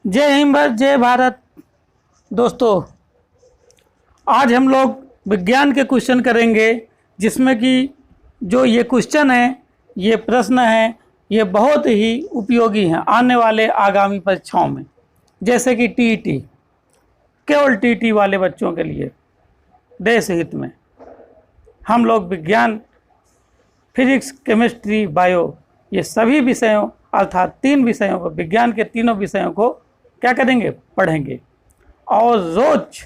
जय हिंद जय भारत। दोस्तों, आज हम लोग विज्ञान के क्वेश्चन करेंगे, जिसमें कि जो ये क्वेश्चन है, ये प्रश्न है, ये बहुत ही उपयोगी हैं आने वाले आगामी परीक्षाओं में। जैसे कि टीईटी, केवल टीईटी वाले बच्चों के लिए देश हित में हम लोग विज्ञान, फिजिक्स, केमिस्ट्री, बायो, ये सभी विषयों अर्थात 3 विषयों को, विज्ञान के तीनों विषयों को क्या करेंगे, पढ़ेंगे और रोज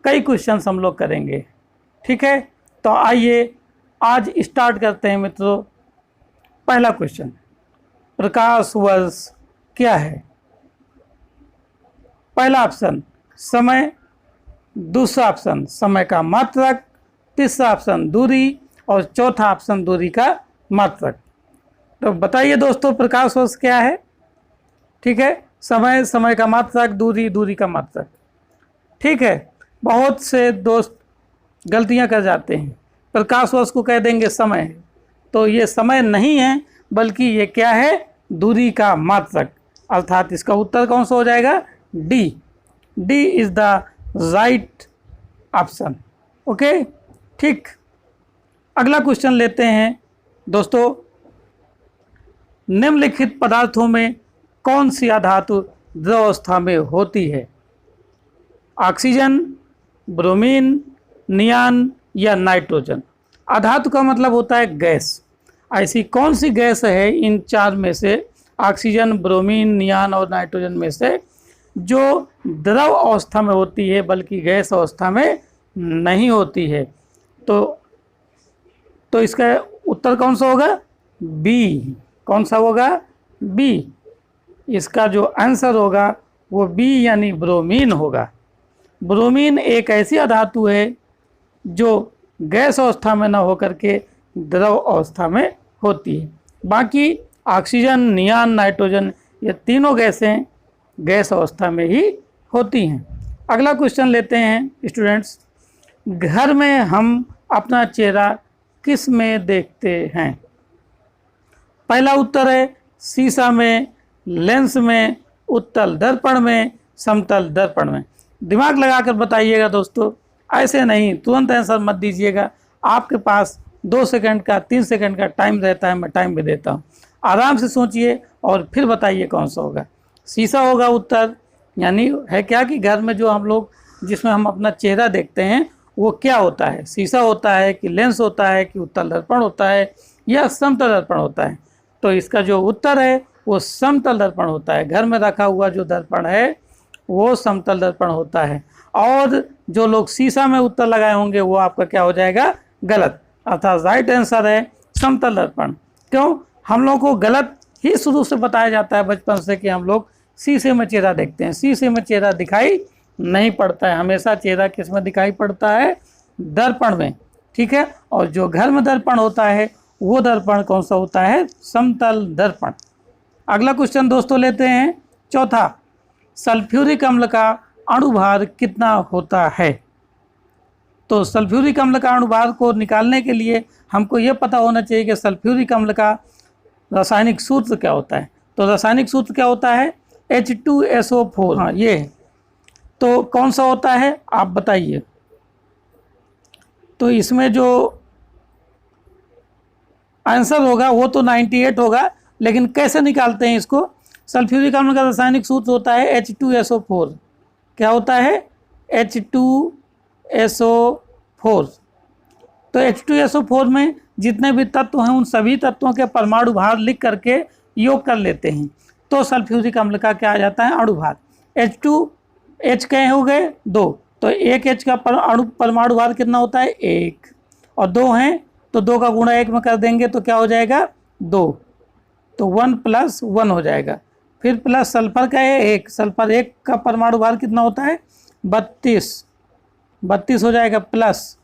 कई क्वेश्चंस हम लोग करेंगे। ठीक है, तो आइए आज स्टार्ट करते हैं मित्रों। पहला क्वेश्चन, प्रकाश वर्ष क्या है? पहला ऑप्शन समय, दूसरा ऑप्शन समय का मात्रक, तीसरा ऑप्शन दूरी और चौथा ऑप्शन दूरी का मात्रक। तो बताइए दोस्तों, प्रकाश वर्ष क्या है? ठीक है, समय, समय का मात्रक, दूरी, दूरी का मात्रक। ठीक है, बहुत से दोस्त गलतियां कर जाते हैं, प्रकाश वर्ष को कह देंगे समय, तो ये समय नहीं है, बल्कि ये क्या है, दूरी का मात्रक। अर्थात इसका उत्तर कौन सा हो जाएगा? D. D is the right option. Okay, ठीक। अगला क्वेश्चन लेते हैं दोस्तों। निम्नलिखित पदार्थों में कौन सी अधातु द्रव अवस्था में होती है? ऑक्सीजन, ब्रोमीन, नियान या नाइट्रोजन। अधातु का मतलब होता है गैस। ऐसी कौन सी गैस है इन 4 में से, ऑक्सीजन, ब्रोमीन, नियान और नाइट्रोजन में से, जो द्रव अवस्था में होती है बल्कि गैस अवस्था में नहीं होती है? तो इसका उत्तर कौन सा होगा? बी। कौन सा होगा? बी। इसका जो आंसर होगा वो बी यानी ब्रोमीन होगा। ब्रोमीन एक ऐसी अधातु है जो गैस अवस्था में न होकर के द्रव अवस्था में होती है। बाकी ऑक्सीजन, नियान, नाइट्रोजन, ये तीनों गैसें गैस अवस्था में ही होती हैं। अगला क्वेश्चन लेते हैं स्टूडेंट्स। घर में हम अपना चेहरा किस में देखते हैं? पहला उत्तर है शीशा में, लेंस में, उत्तल दर्पण में, समतल दर्पण में। दिमाग लगाकर बताइएगा दोस्तों, ऐसे नहीं तुरंत आंसर मत दीजिएगा। आपके पास 2 सेकंड का, 3 सेकंड का टाइम रहता है, मैं टाइम भी देता हूँ। आराम से सोचिए और फिर बताइए कौन सा होगा। शीशा होगा उत्तर, यानी है क्या कि घर में जो हम लोग, जिसमें हम अपना चेहरा देखते हैं, वो क्या होता है? शीशा होता है कि लेंस होता है कि उत्तल दर्पण होता है या समतल दर्पण होता है? तो इसका जो उत्तर है वो समतल दर्पण होता है। घर में रखा हुआ जो दर्पण है वो समतल दर्पण होता है। और जो लोग शीशा में उत्तर लगाए होंगे वो आपका क्या हो जाएगा? गलत। अर्थात राइट आंसर है समतल दर्पण। क्यों? हम लोग को गलत ही शुरू से बताया जाता है बचपन से कि हम लोग शीशे में चेहरा देखते हैं। शीशे में चेहरा दिखाई नहीं पड़ता है, हमेशा चेहरा किस में दिखाई पड़ता है? दर्पण में। ठीक है, और जो घर में दर्पण होता है वो दर्पण कौन सा होता है? समतल दर्पण। अगला क्वेश्चन दोस्तों लेते हैं, चौथा। सल्फ्यूरिक अम्ल का अणुभार कितना होता है? तो सल्फ्यूरिक अम्ल का अणुभार को निकालने के लिए हमको ये पता होना चाहिए कि सल्फ्यूरिक अम्ल का रासायनिक सूत्र क्या होता है। तो रासायनिक सूत्र क्या होता है? H2SO4। हाँ, ये तो कौन सा होता है आप बताइए। तो इसमें जो आंसर होगा वो तो 98 होगा, लेकिन कैसे निकालते हैं इसको? सल्फ्यूरिक अम्ल का रासायनिक सूत्र होता है H2SO4। क्या होता है? H2SO4। तो H2SO4 में जितने भी तत्व हैं उन सभी तत्वों के परमाणु भार लिख करके योग कर लेते हैं, तो सल्फ्यूरिक अम्ल का क्या आ जाता है? अणुभार। H कहे हो गए 2, तो 1 H का परमाणु भार कितना होता है? 1, और 2 हैं तो 2 का गुणा 1 में कर देंगे तो क्या हो जाएगा? 2, तो 1 + 1 हो जाएगा। फिर प्लस सल्फर का है 1, सल्फर 1 का परमाणु भार कितना होता है? 32 हो जाएगा प्लस।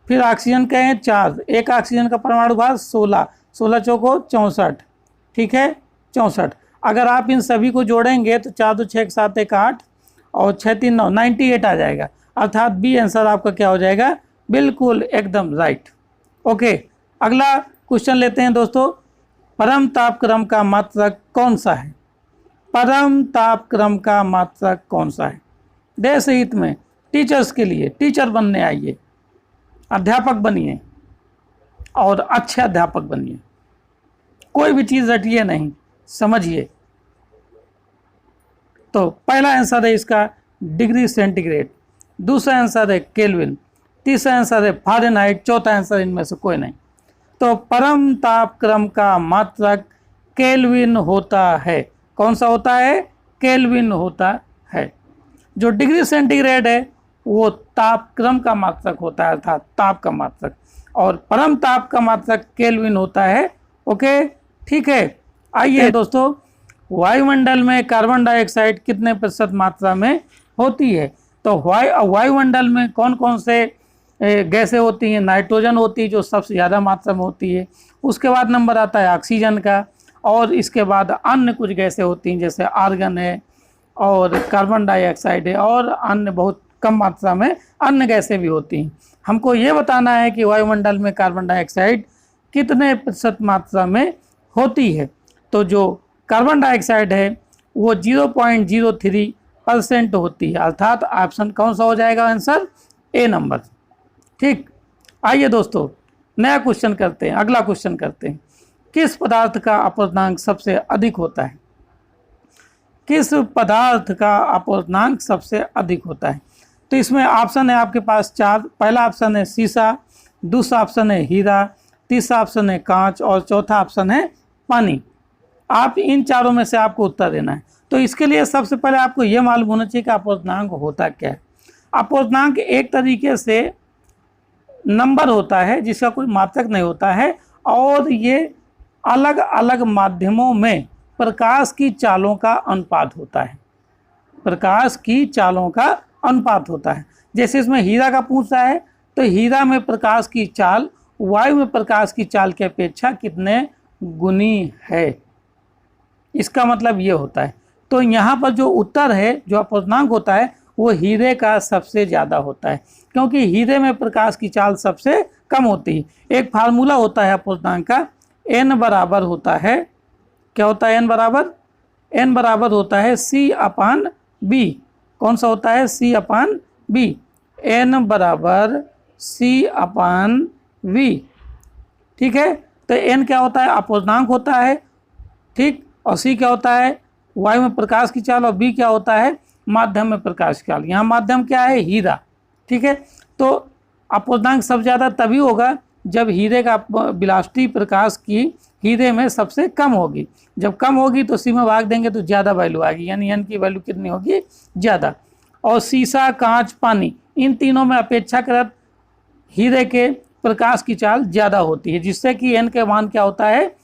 फिर ऑक्सीजन का है 4, 1 ऑक्सीजन का परमाणु भार 16, 16 चौको 64। ठीक है, 64। अगर आप इन सभी को जोड़ेंगे तो 4 2 6 7 1 8 और 6 3 9, 98 आ जाएगा। अर्थात बी आंसर आपका क्या हो जाएगा? बिल्कुल एकदम राइट। ओके, अगला क्वेश्चन लेते हैं दोस्तों। परम तापक्रम का मात्रक कौन सा है? परम तापक्रम का मात्रक कौन सा है? देश हित में, टीचर्स के लिए, टीचर बनने आइए, अध्यापक बनिए और अच्छे अध्यापक बनिए, कोई भी चीज़ रटिए नहीं, समझिए। तो पहला आंसर है इसका डिग्री सेंटीग्रेड, दूसरा आंसर है केल्विन, तीसरा आंसर है फ़ारेनहाइट, चौथा आंसर इनमें से कोई नहीं। तो परम तापक्रम का मात्रक केल्विन होता है। कौन सा होता है? केल्विन होता है। जो डिग्री सेंटीग्रेड है वो तापक्रम का मात्रक होता है, अर्थात ताप का मात्रक, और परम ताप का मात्रक केल्विन होता है। ओके, ठीक है। आइए दोस्तों, वायुमंडल में कार्बन डाइऑक्साइड कितने प्रतिशत मात्रा में होती है? तो वायुमंडल में कौन कौन से गैसें होती हैं? नाइट्रोजन होती है जो सबसे ज़्यादा मात्रा में होती है, उसके बाद नंबर आता है ऑक्सीजन का, और इसके बाद अन्य कुछ गैसें होती हैं जैसे आर्गन है और कार्बन डाइऑक्साइड है, और अन्य बहुत कम मात्रा में अन्य गैसें भी होती हैं। हमको ये बताना है कि वायुमंडल में कार्बन डाइऑक्साइड कितने प्रतिशत मात्रा में होती है। तो जो कार्बन डाइऑक्साइड है वो 0.03% होती है, अर्थात ऑप्शन कौन सा हो जाएगा आंसर? ए नंबर। ठीक, आइए दोस्तों नया क्वेश्चन करते हैं, अगला क्वेश्चन करते हैं। किस पदार्थ का अपूर्णांक सबसे अधिक होता है? किस पदार्थ का अपूर्णांक सबसे अधिक होता है? तो इसमें ऑप्शन है आपके पास 4। पहला ऑप्शन है शीशा, दूसरा ऑप्शन है हीरा, तीसरा ऑप्शन है कांच, और चौथा ऑप्शन है पानी। आप इन चारों में से आपको उत्तर देना है। तो इसके लिए सबसे पहले आपको ये मालूम होना चाहिए कि अपूर्णांक होता क्या है। अपूर्णांक एक तरीके से नंबर होता है जिसका कोई मात्रक नहीं होता है, और ये अलग अलग माध्यमों में प्रकाश की चालों का अनुपात होता है। प्रकाश की चालों का अनुपात होता है। जैसे इसमें हीरा का पूछा है, तो हीरा में प्रकाश की चाल वायु में प्रकाश की चाल की अपेक्षा कितने गुनी है, इसका मतलब ये होता है। तो यहाँ पर जो उत्तर है, जो अपूर्णांक होता है, वो हीरे का सबसे ज़्यादा होता है, क्योंकि हीरे में प्रकाश की चाल सबसे कम होती है। एक फार्मूला होता है अपूर्णांक का, n बराबर होता है, क्या होता है? n बराबर होता है C/B। कौन सा होता है? C/B। n बराबर C/V। ठीक है, तो n क्या होता है? अपूर्णांक होता है, ठीक, और C क्या होता है? वायु में प्रकाश की चाल, और B क्या होता है? माध्यम में प्रकाश की चाल। यहाँ माध्यम क्या है? हीरा। ठीक है, तो अपूर्णांक सबसे ज़्यादा तभी होगा जब हीरे का वेलोसिटी प्रकाश की हीरे में सबसे कम होगी। जब कम होगी तो C में भाग देंगे तो ज़्यादा वैल्यू आएगी, यानी n की वैल्यू कितनी होगी? ज़्यादा। और शीशा, कांच, पानी, इन तीनों में अपेक्षाकृत हीरे के प्रकाश की चाल ज़्यादा होती है, जिससे कि n के मान क्या होता है?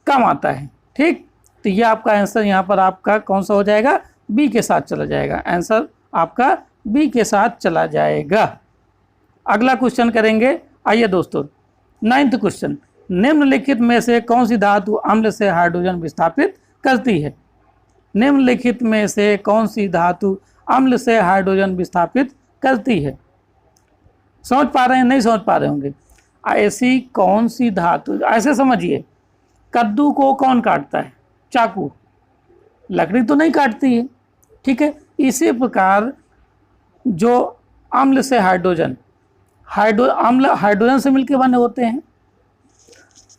कम आता है। ठीक, तो ये आपका आंसर यहाँ पर आपका कौन सा हो जाएगा? बी के साथ चला जाएगा। आंसर आपका बी के साथ चला जाएगा। अगला क्वेश्चन करेंगे। आइए दोस्तों, 9th क्वेश्चन, निम्नलिखित में से कौन सी धातु अम्ल से हाइड्रोजन विस्थापित करती है? निम्नलिखित में से कौन सी धातु अम्ल से हाइड्रोजन विस्थापित करती है? समझ पा रहे हैं? नहीं समझ पा रहे होंगे। ऐसी कौन सी धातु, ऐसे समझिए, कद्दू को कौन काटता है? चाकू, लकड़ी तो नहीं काटती है। ठीक है, इसी प्रकार जो अम्ल से हाइड्रोजन, अम्ल हाइड्रोजन से मिलकर बने होते हैं।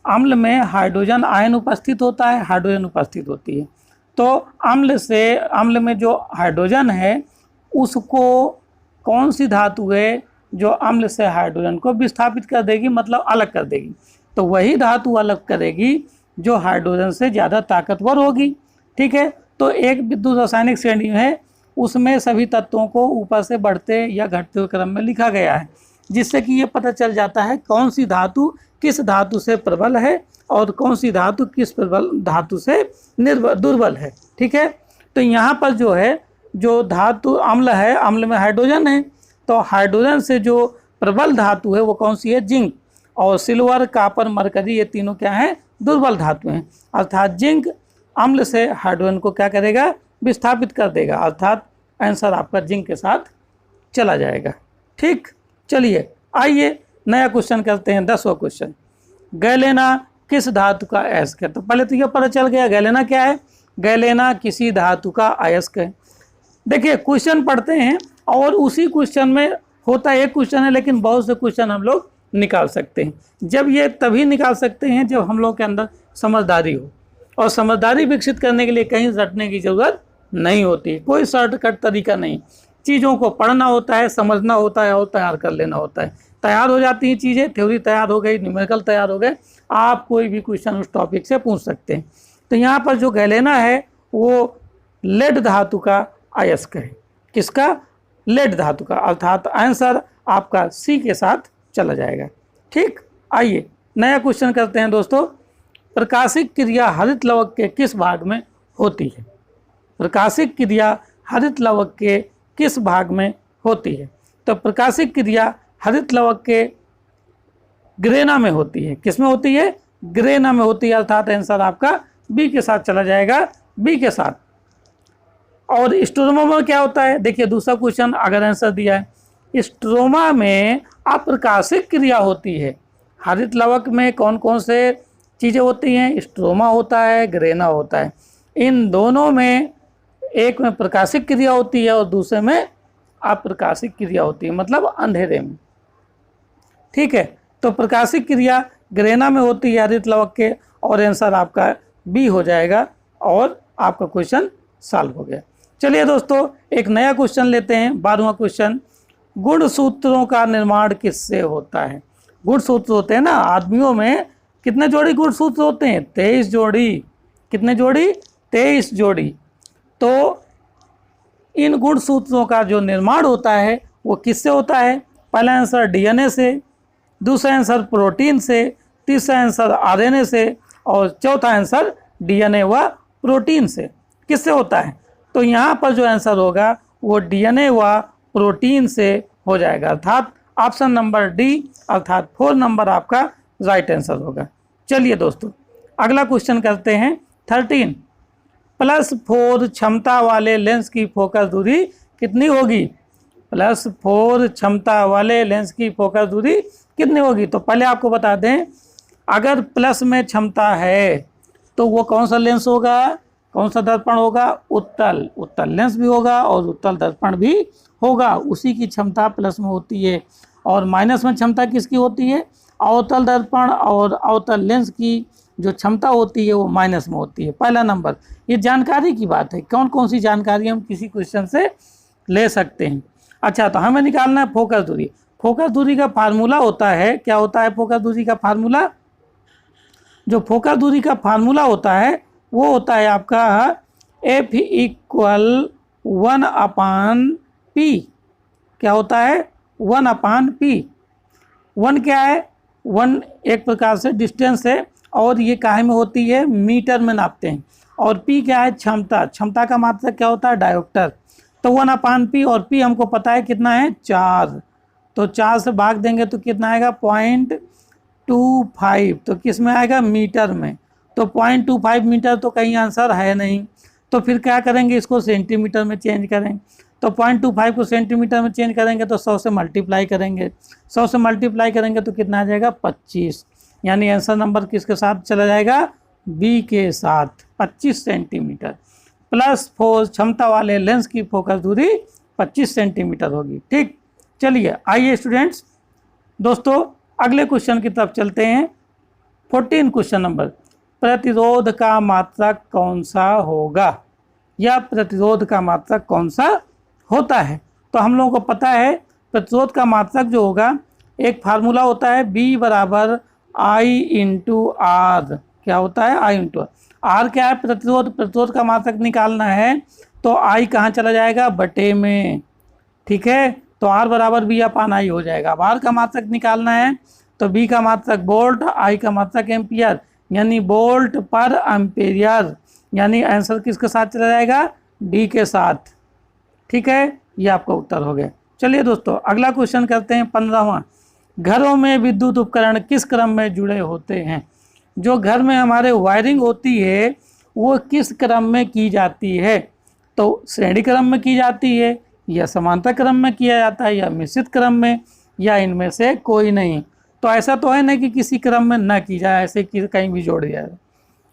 अम्ल में हाइड्रोजन आयन उपस्थित होता है, हाइड्रोजन उपस्थित होती है। तो अम्ल में जो हाइड्रोजन है उसको कौन सी धातु है जो अम्ल से हाइड्रोजन को विस्थापित कर देगी, मतलब अलग कर देगी? तो वही धातु अलग करेगी जो हाइड्रोजन से ज़्यादा ताकतवर होगी। ठीक है, तो एक विद्युत रासायनिक श्रेणी है, उसमें सभी तत्वों को ऊपर से बढ़ते या घटते हुए क्रम में लिखा गया है, जिससे कि ये पता चल जाता है कौन सी धातु किस धातु से प्रबल है और कौन सी धातु किस प्रबल धातु से दुर्बल है। ठीक है, तो यहाँ पर जो है, जो धातु अम्ल है, अम्ल में हाइड्रोजन है, तो हाइड्रोजन से जो प्रबल धातु है वो कौन सी है? जिंक। और सिल्वर, कापर, मरकरी, ये तीनों क्या हैं? दुर्बल धातु हैं। अर्थात जिंक अम्ल से हाइड्रोजन को क्या करेगा? विस्थापित कर देगा। अर्थात आंसर आपका जिंक के साथ चला जाएगा। ठीक, चलिए आइए नया क्वेश्चन करते हैं। 10वां क्वेश्चन, गैलेना किस धातु का अयस्क है? तो पहले तो ये पता चल गया गैलेना क्या है। गैलेना किसी धातु का अयस्क है। देखिए क्वेश्चन पढ़ते हैं और उसी क्वेश्चन में होता है, एक क्वेश्चन है लेकिन बहुत से क्वेश्चन हम लोग निकाल सकते हैं। जब ये तभी निकाल सकते हैं जब हम लोग के अंदर समझदारी हो, और समझदारी विकसित करने के लिए कहीं रटने की ज़रूरत नहीं होती, कोई शॉर्टकट तरीका नहीं। चीज़ों को पढ़ना होता है, समझना होता है और तैयार कर लेना होता है। तैयार हो जाती हैं चीज़ें, थ्योरी तैयार हो गई, न्यूमेरिकल तैयार हो गए, आप कोई भी क्वेश्चन उस टॉपिक से पूछ सकते हैं। तो यहाँ पर जो गैलेना है वो लेड धातु का अयस्क है। किसका? लेड धातु का, अर्थात आंसर आपका सी के साथ चला जाएगा। ठीक, आइए नया क्वेश्चन करते हैं दोस्तों। प्रकाशिक क्रिया हरित लवक के किस भाग में होती है? प्रकाशिक क्रिया हरित लवक के किस भाग में होती है? तो प्रकाशिक क्रिया हरित लवक के ग्रेना में होती है। किस में होती है? ग्रेना में होती है, अर्थात आंसर आपका बी के साथ चला जाएगा, बी के साथ। और स्ट्रोमा में क्या होता है? देखिए दूसरा क्वेश्चन अगर आंसर दिया है, स्ट्रोमा में अप्रकाशिक क्रिया होती है। हरित लवक में कौन कौन से चीज़ें होती हैं? स्ट्रोमा होता है, ग्रेना होता है। इन दोनों में एक में प्रकाशिक क्रिया होती है और दूसरे में अप्रकाशिक क्रिया होती है, मतलब अंधेरे में। ठीक है, तो प्रकाशिक क्रिया ग्रेना में होती है हरित लवक के, और आंसर आपका बी हो जाएगा और आपका क्वेश्चन सॉल्व हो गया। चलिए दोस्तों एक नया क्वेश्चन लेते हैं, 12वां क्वेश्चन। गुणसूत्रों का निर्माण किससे होता है? गुणसूत्र होते हैं ना, आदमियों में कितने जोड़ी गुणसूत्र होते हैं? 23 जोड़ी। कितने जोड़ी? 23 जोड़ी। तो इन गुणसूत्रों का जो निर्माण होता है वो किससे होता है? पहला आंसर डीएनए से, दूसरा आंसर प्रोटीन से, तीसरा आंसर आरएनए से, और चौथा आंसर डीएनए व प्रोटीन से। किससे होता है? तो यहाँ पर जो आंसर होगा वो डीएनए व प्रोटीन से हो जाएगा, अर्थात ऑप्शन नंबर डी, अर्थात 4 नंबर आपका राइट आंसर होगा। चलिए दोस्तों अगला क्वेश्चन करते हैं 13। +4 क्षमता वाले लेंस की फोकस दूरी कितनी होगी? +4 क्षमता वाले लेंस की फोकस दूरी कितनी होगी? तो पहले आपको बता दें, अगर प्लस में क्षमता है तो वो कौन सा लेंस होगा, कौन सा दर्पण होगा? उत्तल। उत्तल लेंस भी होगा और उत्तल दर्पण भी होगा, उसी की क्षमता प्लस में होती है। और माइनस में क्षमता किसकी होती है? अवतल दर्पण और अवतल लेंस की जो क्षमता होती है वो माइनस में होती है। पहला नंबर, ये जानकारी की बात है, कौन कौन सी जानकारी हम किसी क्वेश्चन से ले सकते हैं। अच्छा, तो हमें निकालना है फोकस दूरी। फोकस दूरी का फार्मूला होता है, क्या होता है फोकस दूरी का फार्मूला? जो फोकस दूरी का फार्मूला होता है वो होता है आपका F = 1/P। क्या होता है? 1/P। 1 क्या है? 1 एक प्रकार से डिस्टेंस है, और ये काहे में होती है? मीटर में नापते हैं। और P क्या है? क्षमता। क्षमता का मात्रक क्या होता है? डायोप्टर। तो 1/P, और P हमको पता है कितना है? 4। तो 4 से भाग देंगे तो कितना आएगा? 0.25। तो किस में आएगा? मीटर में। तो 0.25 मीटर तो कहीं आंसर है नहीं, तो फिर क्या करेंगे? इसको सेंटीमीटर में चेंज करें। तो 0.25 को सेंटीमीटर में चेंज करेंगे तो 100 से मल्टीप्लाई करेंगे। 100 से मल्टीप्लाई करेंगे तो कितना आ जाएगा? 25। यानी आंसर नंबर किसके साथ चला जाएगा? बी के साथ, 25 सेंटीमीटर। +4 क्षमता वाले लेंस की फोकस दूरी 25 सेंटीमीटर होगी। ठीक, चलिए आइए स्टूडेंट्स दोस्तों अगले क्वेश्चन की तरफ चलते हैं। 14 क्वेश्चन नंबर, प्रतिरोध का मात्रक कौन सा होगा, या प्रतिरोध का मात्रक कौन सा होता है? तो हम लोगों को पता है प्रतिरोध का मात्रक जो होगा, एक फार्मूला होता है B = I/R। क्या होता है? I/R। R क्या है? प्रतिरोध। प्रतिरोध का मात्रक निकालना है तो I कहाँ चला जाएगा? बटे में। ठीक है, तो R = B/I हो जाएगा। अब R का मात्रक निकालना है तो B का मात्रक वोल्ट, I का मात्रक एम्पियर, यानी वोल्ट पर एम्पियर। यानी आंसर किसके साथ चला जाएगा? D के साथ। ठीक है, ये आपका उत्तर हो गया। चलिए दोस्तों अगला क्वेश्चन करते हैं 15वां। घरों में विद्युत उपकरण किस क्रम में जुड़े होते हैं? जो घर में हमारे वायरिंग होती है वो किस क्रम में की जाती है? तो श्रेणी क्रम में की जाती है, या समांतर क्रम में किया जाता है, या मिश्रित क्रम में, या इनमें से कोई नहीं। तो ऐसा तो है नहीं कि किसी क्रम में ना की जाए, ऐसे कि कहीं भी जोड़ दिया जाए,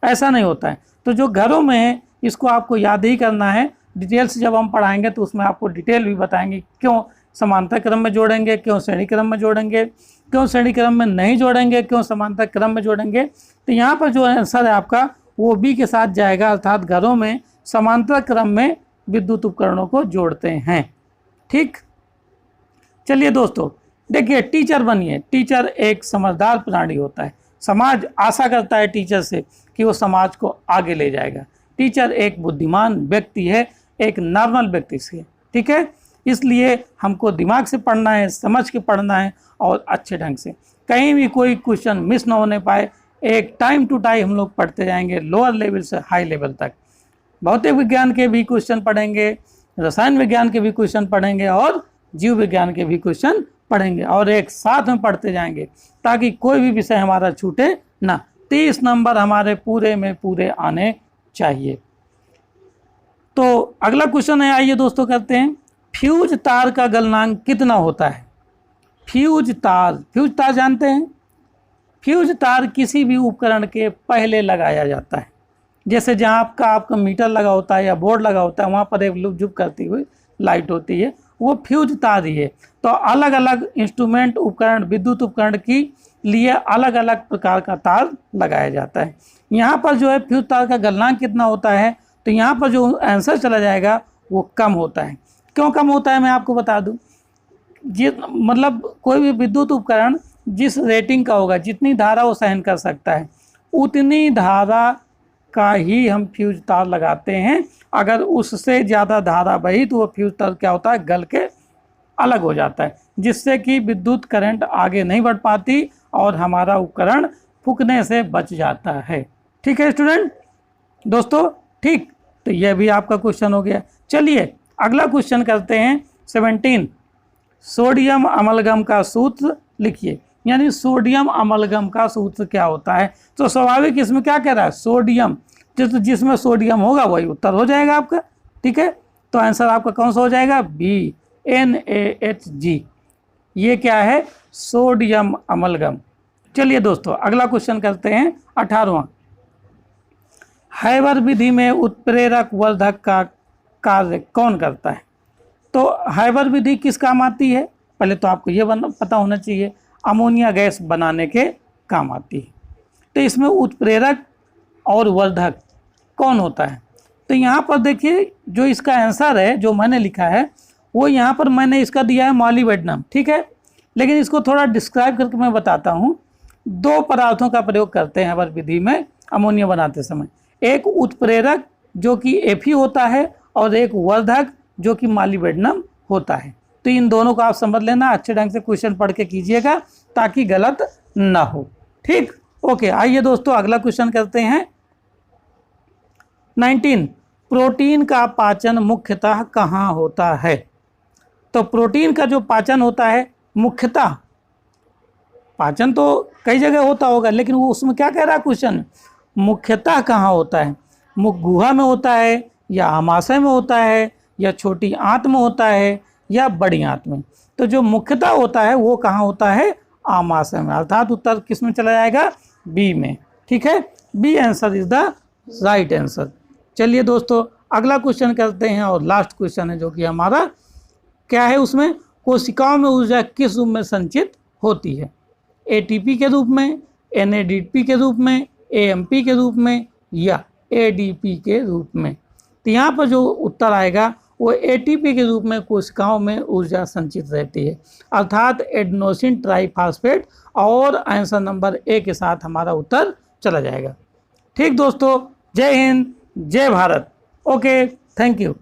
ऐसा नहीं होता है। तो जो घरों में इसको आपको याद ही करना है। डिटेल से जब हम पढ़ाएंगे तो उसमें आपको डिटेल भी बताएंगे क्यों समांतर क्रम में जोड़ेंगे, क्यों श्रेणी क्रम में जोड़ेंगे, क्यों श्रेणी क्रम में नहीं जोड़ेंगे, क्यों समांतर क्रम में जोड़ेंगे। तो यहाँ पर जो आंसर है आपका वो बी के साथ जाएगा, अर्थात घरों में समांतर क्रम में विद्युत उपकरणों को जोड़ते हैं। ठीक, चलिए दोस्तों देखिए, टीचर बनिए। टीचर एक समझदार प्राणी होता है। समाज आशा करता है टीचर से कि वो समाज को आगे ले जाएगा। टीचर एक बुद्धिमान व्यक्ति है, एक नॉर्मल व्यक्ति से। ठीक है, इसलिए हमको दिमाग से पढ़ना है, समझ के पढ़ना है और अच्छे ढंग से, कहीं भी कोई क्वेश्चन मिस ना होने पाए। एक टाइम टू टाइम हम लोग पढ़ते जाएंगे, लोअर लेवल से हाई लेवल तक। भौतिक विज्ञान के भी क्वेश्चन पढ़ेंगे, रसायन विज्ञान के भी क्वेश्चन पढ़ेंगे और जीव विज्ञान के भी क्वेश्चन पढ़ेंगे, और एक साथ में पढ़ते जाएंगे ताकि कोई भी विषय हमारा छूटे ना। 30 नंबर हमारे पूरे में पूरे आने चाहिए। तो अगला क्वेश्चन है, आइए दोस्तों करते हैं। फ्यूज तार का गलनांक कितना होता है? फ्यूज तार जानते हैं? फ्यूज तार किसी भी उपकरण के पहले लगाया जाता है। जैसे जहाँ आपका मीटर लगा होता है या बोर्ड लगा होता है, वहाँ पर एक लुक झुक करती हुई लाइट होती है, वो फ्यूज तार ही है। तो अलग अलग इंस्ट्रूमेंट उपकरण, विद्युत उपकरण की लिए अलग अलग प्रकार का तार लगाया जाता है। यहाँ पर जो है फ्यूज तार का गलनांक कितना होता है, तो यहाँ पर जो आंसर चला जाएगा वो कम होता है। क्यों कम होता है मैं आपको बता दूँ। मतलब कोई भी विद्युत उपकरण जिस रेटिंग का होगा, जितनी धारा वो सहन कर सकता है, उतनी धारा का ही हम फ्यूज तार लगाते हैं। अगर उससे ज़्यादा धारा बही तो वो फ्यूज तार क्या होता है, गल के अलग हो जाता है, जिससे कि विद्युत करंट आगे नहीं बढ़ पाती और हमारा उपकरण फूकने से बच जाता है। ठीक है स्टूडेंट दोस्तों, ठीक, तो यह भी आपका क्वेश्चन हो गया। चलिए अगला क्वेश्चन करते हैं 17। सोडियम अमलगम का सूत्र लिखिए। यानी सोडियम अमलगम का सूत्र क्या होता है? तो स्वाभाविक इसमें क्या कह रहा है, सोडियम, जिसमें सोडियम होगा वही उत्तर हो जाएगा आपका। ठीक है, तो आंसर आपका कौन सा हो जाएगा, बी, NaHG। ये क्या है, सोडियम अमलगम। चलिए दोस्तों अगला क्वेश्चन करते हैं 18वां। हैबर विधि में उत्प्रेरक वर्धक का कार्य कौन करता है? तो हैबर विधि किस काम आती है? पहले तो आपको ये पता होना चाहिए, अमोनिया गैस बनाने के काम आती है। तो इसमें उत्प्रेरक और वर्धक कौन होता है? तो यहाँ पर देखिए, जो इसका आंसर है जो मैंने लिखा है वो यहाँ पर मैंने इसका दिया है मॉलिब्डेनम। ठीक है, लेकिन इसको थोड़ा डिस्क्राइब करके मैं बताता हूँ। 2 पदार्थों का प्रयोग करते हैं हैबर विधि में अमोनिया बनाते समय। एक उत्प्रेरक जो कि Fe होता है और एक वर्धक जो कि मॉलिब्डेनम होता है। तो इन दोनों को आप समझ लेना, अच्छे ढंग से क्वेश्चन पढ़ के कीजिएगा ताकि गलत ना हो। ठीक, ओके, आइए दोस्तों अगला क्वेश्चन करते हैं 19। प्रोटीन का पाचन मुख्यतः कहाँ होता है? तो प्रोटीन का जो पाचन होता है, मुख्यतः पाचन तो कई जगह होता होगा, लेकिन वो उसमें क्या कह रहा है क्वेश्चन, मुख्यतः कहाँ होता है? मुख गुहा में होता है, या आमाशय में होता है, या छोटी आंत में होता है, या बड़ी आंत में? तो जो मुख्यतः होता है वो कहाँ होता है, आमाशय में। अर्थात उत्तर किस में चला जाएगा, बी में। ठीक है, B answer is the right answer. चलिए दोस्तों अगला क्वेश्चन करते हैं और लास्ट क्वेश्चन है जो कि हमारा क्या है, उसमें कोशिकाओं में ऊर्जा किस रूप में संचित होती है? ATP के रूप में, NADP के रूप में, AMP के रूप में, या ADP के रूप में? तो यहाँ पर जो उत्तर आएगा वो ATP के रूप में कोशिकाओं में ऊर्जा संचित रहती है, अर्थात एडेनोसिन ट्राइफॉस्फेट, और आंसर नंबर A के साथ हमारा उत्तर चला जाएगा। ठीक दोस्तों, जय हिंद, जय भारत। Okay, thank you.